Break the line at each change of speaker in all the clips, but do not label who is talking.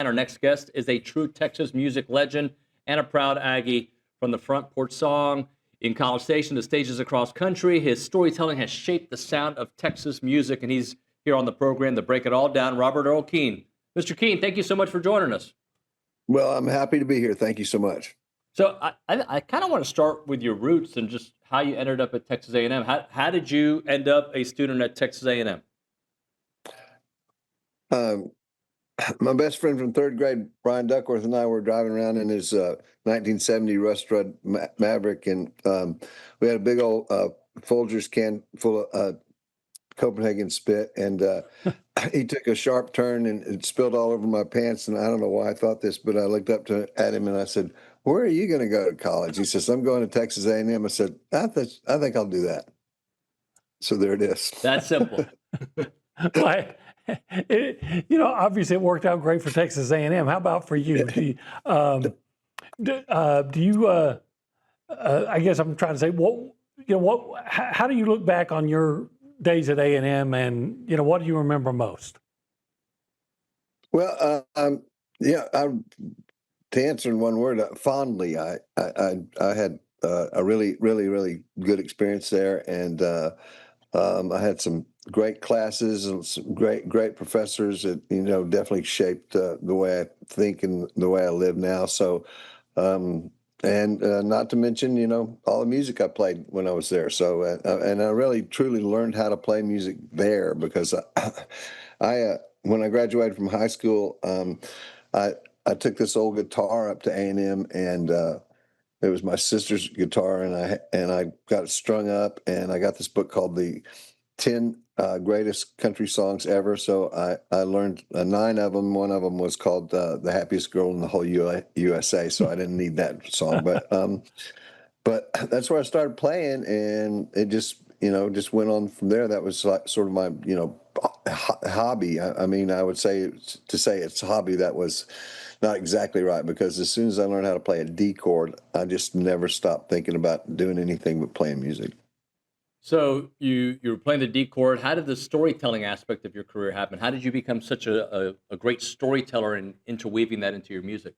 Our next guest is a true Texas music legend and a proud Aggie from the Front Porch Song. In College Station, the stages across country, his storytelling has shaped the sound of Texas music, and he's here on the program to break it all down. Robert Earl Keen. Mr. Keen, thank you so much for joining us.
Well, I'm happy to be here. Thank you so much.
So I kind of want to start with your roots and just how you ended up at Texas A&M. How did you end up a student at Texas A&M?
My best friend from third grade, Brian Duckworth, and I were driving around in his 1970 Rust Red Maverick, and we had a big old Folgers can full of Copenhagen spit, and he took a sharp turn and it spilled all over my pants, and I don't know why I thought this, but I looked up at him and I said, "Where are you going to go to college?" He says, "I'm going to Texas A&M." I said, I think I'll do that. So there it is.
That's simple.
Well, obviously it worked out great for Texas A&M. How about for you? I guess I'm trying to say, how do you look back on your days at A&M, and what do you remember most?
Well, to answer in one word, fondly. I had a really, really, really good experience there, and I had some great classes and some great professors that definitely shaped the way I think and the way I live now. So, and not to mention all the music I played when I was there. So, and I really truly learned how to play music there, because I when I graduated from high school, I took this old guitar up to A&M, and it was my sister's guitar, and I got it strung up, and I got this book called the 10 Greatest Country Songs Ever. So I learned 9 of them. One of them was called The Happiest Girl in the Whole USA. So I didn't need that song, but that's where I started playing, and it just went on from there. That was like sort of my hobby. I mean, I would say it's a hobby, that was not exactly right, because as soon as I learned how to play a D chord, I just never stopped thinking about doing anything but playing music.
So you were playing the D chord. How did the storytelling aspect of your career happen? How did you become such a great storyteller and interweaving that into your music?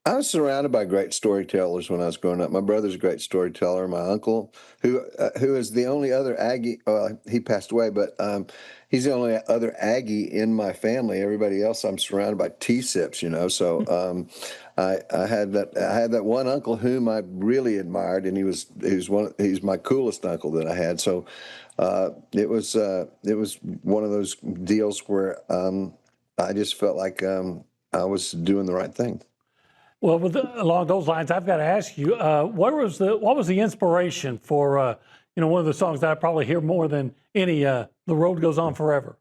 I was surrounded by great storytellers when I was growing up. My brother's a great storyteller. My uncle, who is the only other Aggie, he passed away, but he's the only other Aggie in my family. Everybody else, I'm surrounded by T-sips, So I had that one uncle whom I really admired, and he's my coolest uncle that I had. So it was one of those deals where I just felt like I was doing the right thing.
Well, along those lines, I've got to ask you, what was the inspiration for one of the songs that I probably hear more than any, "The Road Goes On Forever"?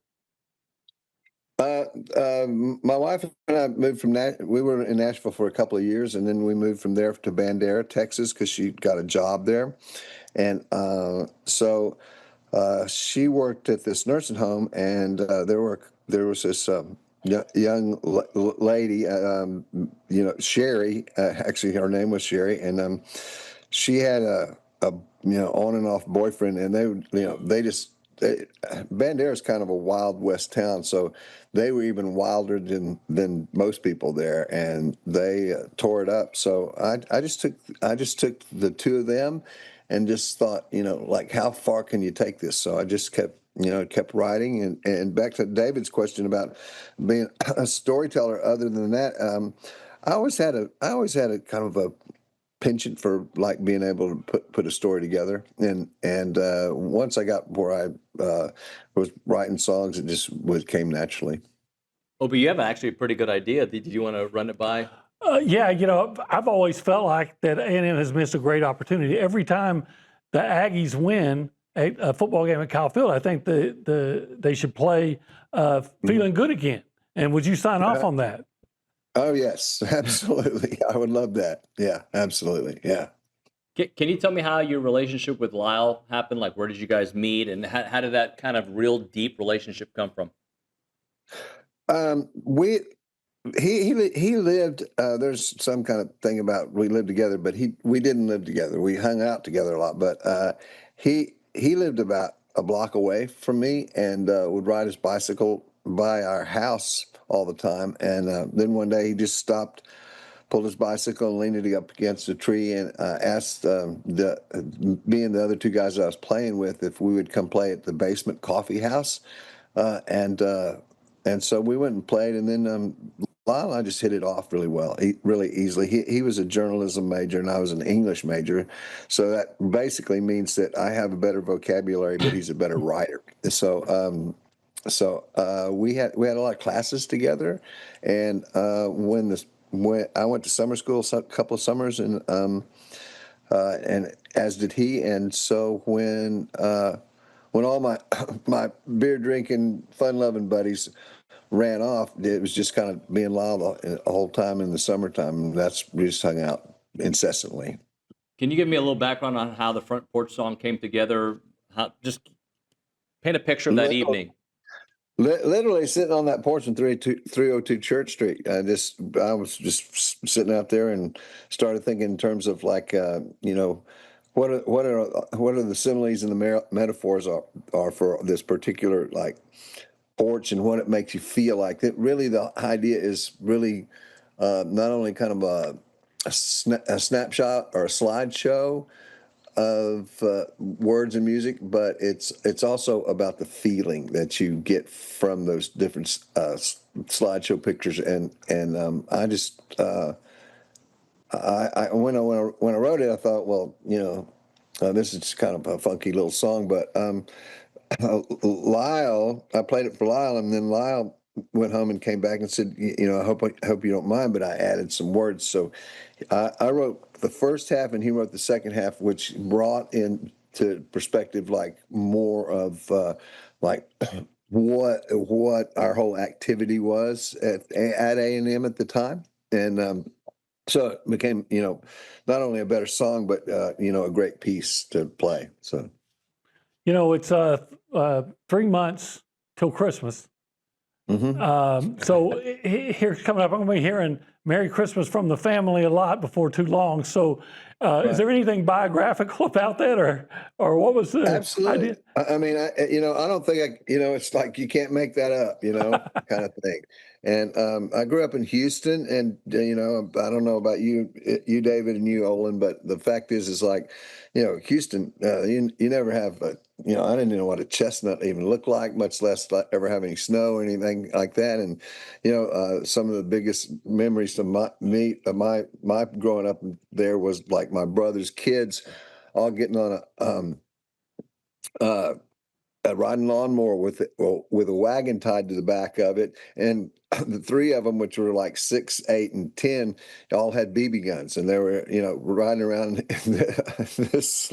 My wife and I moved from we were in Nashville for a couple of years, and then we moved from there to Bandera, Texas, because she got a job there, and so she worked at this nursing home, and there was this young lady, Sherry. Actually, her name was Sherry, and she had a on and off boyfriend, and Bandera is kind of a Wild West town, so they were even wilder than most people there, and they tore it up. So I just took the two of them, and just thought, like, how far can you take this? So I just kept writing, and back to David's question about being a storyteller. Other than that, I always had a kind of a penchant for like being able to put a story together, and once I got where I was writing songs, it just came naturally.
Oh, but you have actually a pretty good idea. Did you want to run it by?
Yeah, I've always felt like that A&M has missed a great opportunity. Every time the Aggies win a football game at Kyle Field, I think they should play "Feeling Good Again." And would you sign off on that?
Oh, yes, absolutely. I would love that. Yeah, absolutely. Yeah.
Can you tell me how your relationship with Lyle happened? Like, where did you guys meet, and how did that kind of real deep relationship come from?
He lived. There's some kind of thing about we lived together, but we didn't live together. We hung out together a lot, but he lived about a block away from me, and would ride his bicycle by our house all the time. And then one day he just stopped, pulled his bicycle and leaned it up against a tree, and asked me and the other two guys I was playing with if we would come play at the basement coffee house. And so we went and played, and then Lyle and I just hit it off really well, really easily. He was a journalism major, and I was an English major, so that basically means that I have a better vocabulary, but he's a better writer. So we had a lot of classes together, and when I went to summer school a couple of summers, and as did he, and so when all my my beer drinking, fun loving buddies ran off, it was just kind of me and Lyle the whole time in the summertime. We just hung out incessantly.
Can you give me a little background on how the Front Porch Song came together? Just paint a picture of that evening.
Literally sitting on that porch in 302 Church Street. I was just sitting out there and started thinking in terms of like, what are the similes and the metaphors are for this particular like porch, and what it makes you feel like. That really, the idea is really not only kind of a snapshot or a slideshow of words and music, but it's also about the feeling that you get from those different slideshow pictures. And I just when I wrote it, I thought, well, this is kind of a funky little song, but Lyle, I played it for Lyle, and then Lyle went home and came back and said, I hope you don't mind, but I added some words. So I wrote the first half, and he wrote the second half, which brought into perspective like more of like what our whole activity was at A&M at the time, and so it became not only a better song, but a great piece to play. So.
It's 3 months till Christmas.
Mm-hmm.
So here's coming up, I'm going to be hearing Merry Christmas from the family a lot before too long. So
Right.
Is there anything biographical about that, or what was the
Absolutely.
idea?
I mean, I don't think it's like you can't make that up, kind of thing. And I grew up in Houston, and I don't know about you, David, and you, Olin, but the fact is like, Houston, you never have I didn't know what a chestnut even looked like, much less ever have any snow or anything like that. And some of the biggest memories of my growing up there was like my brother's kids all getting on a riding lawnmower with a wagon tied to the back of it, and the three of them, which were like 6, 8, and 10, all had BB guns, and they were riding around in this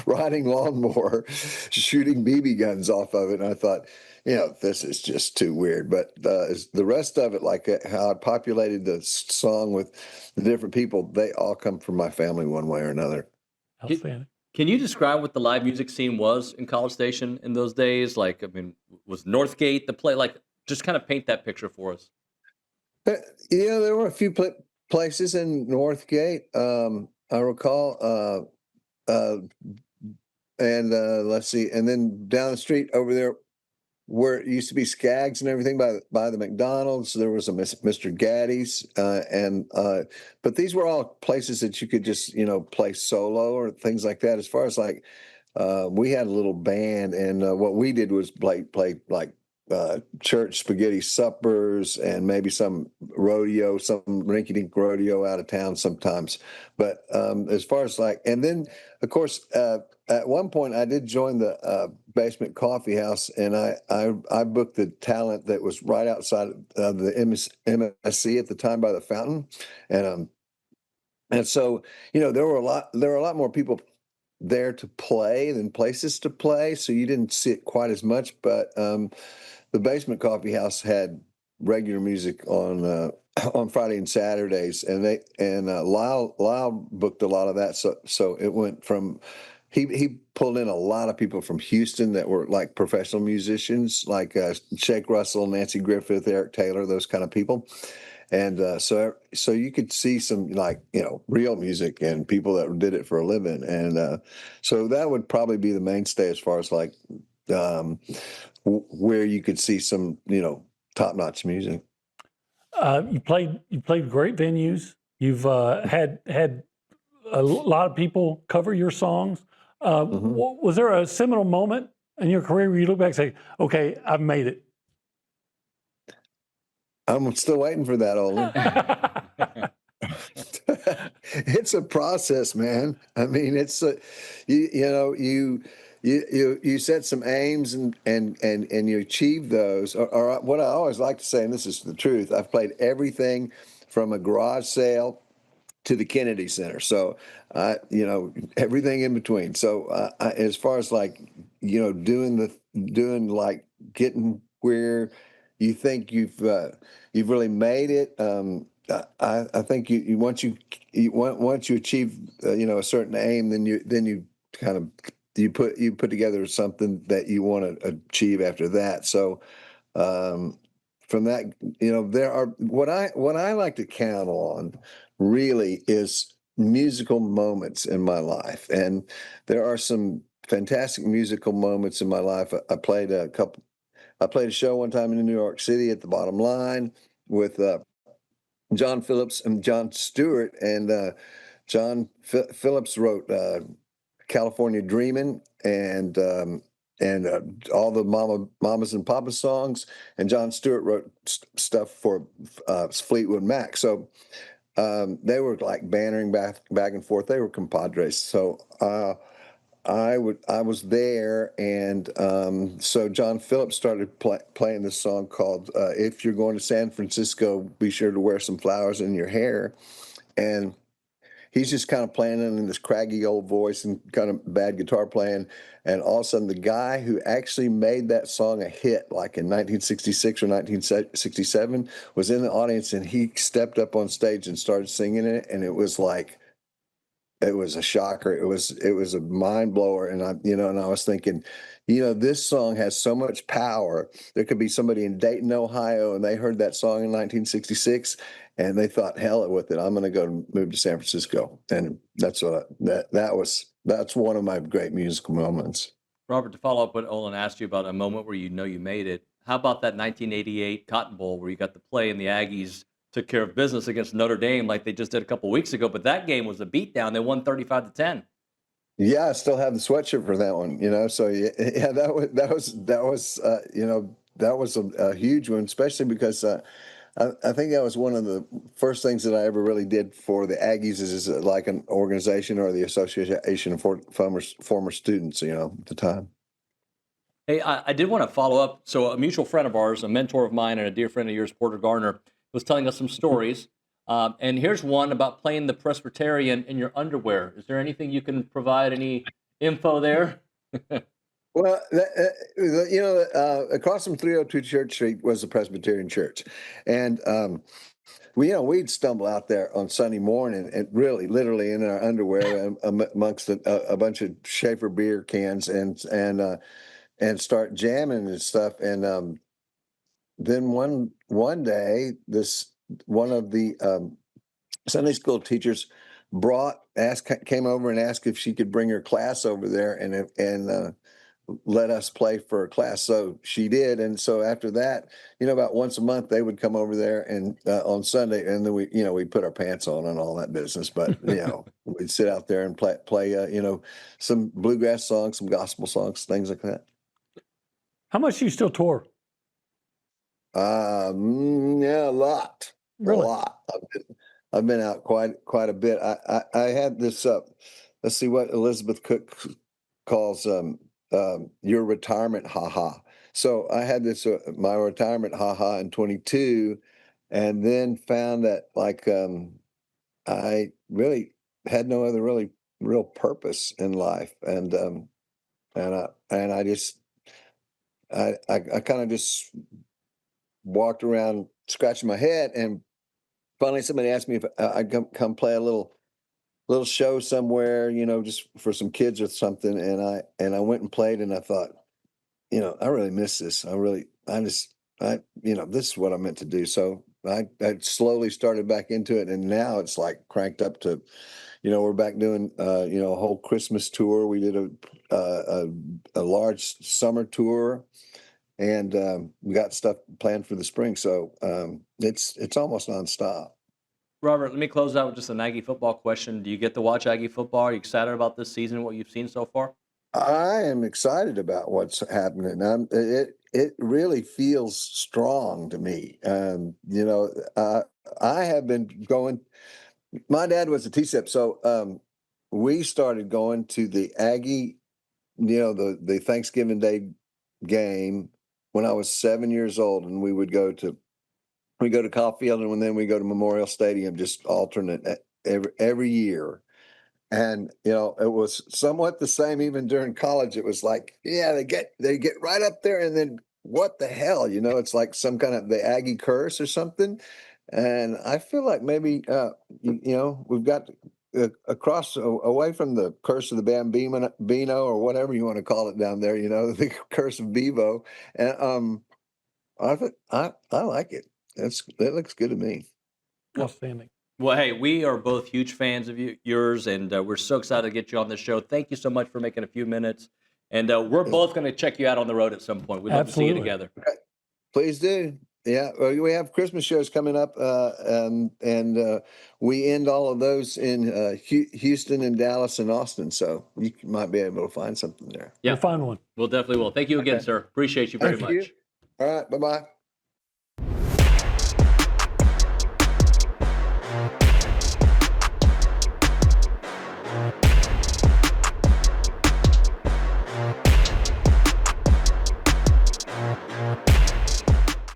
riding lawnmower, shooting BB guns off of it. And I thought, this is just too weird. But the rest of it, like how I populated the song with the different people, they all come from my family one way or another.
Outstanding.
Can you describe what the live music scene was in College Station in those days? Like, I mean, was Northgate the play? Like, just kind of paint that picture for us.
There were a few places in Northgate, I recall, and let's see, and then down the street over there, where it used to be Skaggs and everything by the McDonald's, there was a Mr. Gaddy's, but these were all places that you could just play solo or things like that. As far as like, we had a little band, and what we did was play like church spaghetti suppers and maybe some rodeo, some rinky-dink rodeo out of town sometimes. But as far as like, and then of course at one point I did join the basement coffee house, and I booked the talent that was right outside of the MSC at the time by the fountain, and so there were a lot more people there to play than places to play, so you didn't see it quite as much. But the basement coffee house had regular music on Friday and Saturdays, and Lyle booked a lot of that. So it went from he pulled in a lot of people from Houston that were like professional musicians, like Shake Russell, Nancy Griffith, Eric Taylor, those kind of people. And so you could see some like real music and people that did it for a living, and so that would probably be the mainstay as far as like where you could see some top-notch music.
You played great venues. You've had a lot of people cover your songs. Was there a seminal moment in your career where you look back and say, "Okay, I've made it"?
I'm still waiting for that, Olin. It's a process, man. I mean, it's you set some aims and you achieve those. Or what I always like to say, and this is the truth, I've played everything from a garage sale to the Kennedy Center. So, everything in between. So, as far as like, doing like getting where you think you've really made it. I think once you achieve a certain aim, then you kind of you put together something that you want to achieve after that. So from that, there are what I like to count on really is musical moments in my life, and there are some fantastic musical moments in my life. I played a show one time in New York City at the Bottom Line with John Phillips and John Stewart, and John Phillips wrote "California Dreamin'" and all the mamas and papas songs, and John Stewart wrote stuff for Fleetwood Mac. So they were like bantering back and forth. They were compadres. So I was there, and so John Phillips started playing this song called "If You're Going to San Francisco, Be Sure to Wear Some Flowers in Your Hair," and he's just kind of playing it in this craggy old voice and kind of bad guitar playing, and all of a sudden the guy who actually made that song a hit, like in 1966 or 1967, was in the audience, and he stepped up on stage and started singing it, and it was like. It was a shocker. It was a mind blower. And I was thinking, this song has so much power. There could be somebody in Dayton, Ohio, and they heard that song in 1966 and they thought, hell with it. I'm going to go move to San Francisco. And that's that's one of my great musical moments.
Robert, to follow up what Olin asked you about a moment where you made it, how about that 1988 Cotton Bowl where you got to play and the Aggies took care of business against Notre Dame like they just did a couple weeks ago, but that game was a beatdown. They won 35-10.
Yeah, I still have the sweatshirt for that one, So yeah, that was a huge one, especially because I think that was one of the first things that I ever really did for the Aggies is like an organization or the association of former students, at the time.
Hey, I did want to follow up. So a mutual friend of ours, a mentor of mine and a dear friend of yours, Porter Garner, was telling us some stories. And here's one about playing the Presbyterian in your underwear. Is there anything you can provide, any info there?
Well, across from 302 Church Street was the Presbyterian Church. And we'd stumble out there on Sunday morning and really, literally in our underwear amongst a bunch of Schaefer beer cans and start jamming and stuff. And then one day, one of the Sunday school teachers came over and asked if she could bring her class over there and let us play for a class. So she did, and so after that, about once a month they would come over there and on Sunday, and then we put our pants on and all that business. But we'd sit out there and play some bluegrass songs, some gospel songs, things like that.
How much do you still tour?
Yeah, a lot.
Really?
A lot. I've been out quite a bit. I had this let's see what Elizabeth Cook calls your retirement haha. So I had this my retirement haha in 22, and then found that I really had no other really real purpose in life, and I just I kind of just walked around scratching my head, and finally somebody asked me if I'd come play a little show somewhere, just for some kids or something. And I went and played, and I thought, I really miss this. This is what I meant to do. So I slowly started back into it, and now it's like cranked up to, we're back doing, a whole Christmas tour. We did a large summer tour, and we got stuff planned for the spring. So it's almost nonstop.
Robert, let me close out with just an Aggie football question. Do you get to watch Aggie football? Are you excited about this season, what you've seen so far?
I am excited about what's happening. It really feels strong to me. I have been going. My dad was a TSEP, so we started going to the Aggie, the Thanksgiving Day game when I was 7 years old, and we go to Caulfield, and then we go to Memorial Stadium, just alternate every year. And it was somewhat the same even during college. It was like, yeah, they get right up there, and then what the hell, it's like some kind of the Aggie curse or something. And I feel like maybe we've got away from the curse of the Bambino or whatever you want to call it down there. The curse of Bevo. And I like it. That looks good to me.
Outstanding.
Well, hey, we are both huge fans of yours, and we're so excited to get you on the show. Thank you so much for making a few minutes. And we're both going to check you out on the road at some point. We'd love to see you together.
Okay. Please do. Yeah, well, we have Christmas shows coming up, and we end all of those in Houston and Dallas and Austin. So you might be able to find something there.
Yeah,
We'll find one.
We'll definitely will. Thank you again, sir. Appreciate you very much.
All right, bye-bye.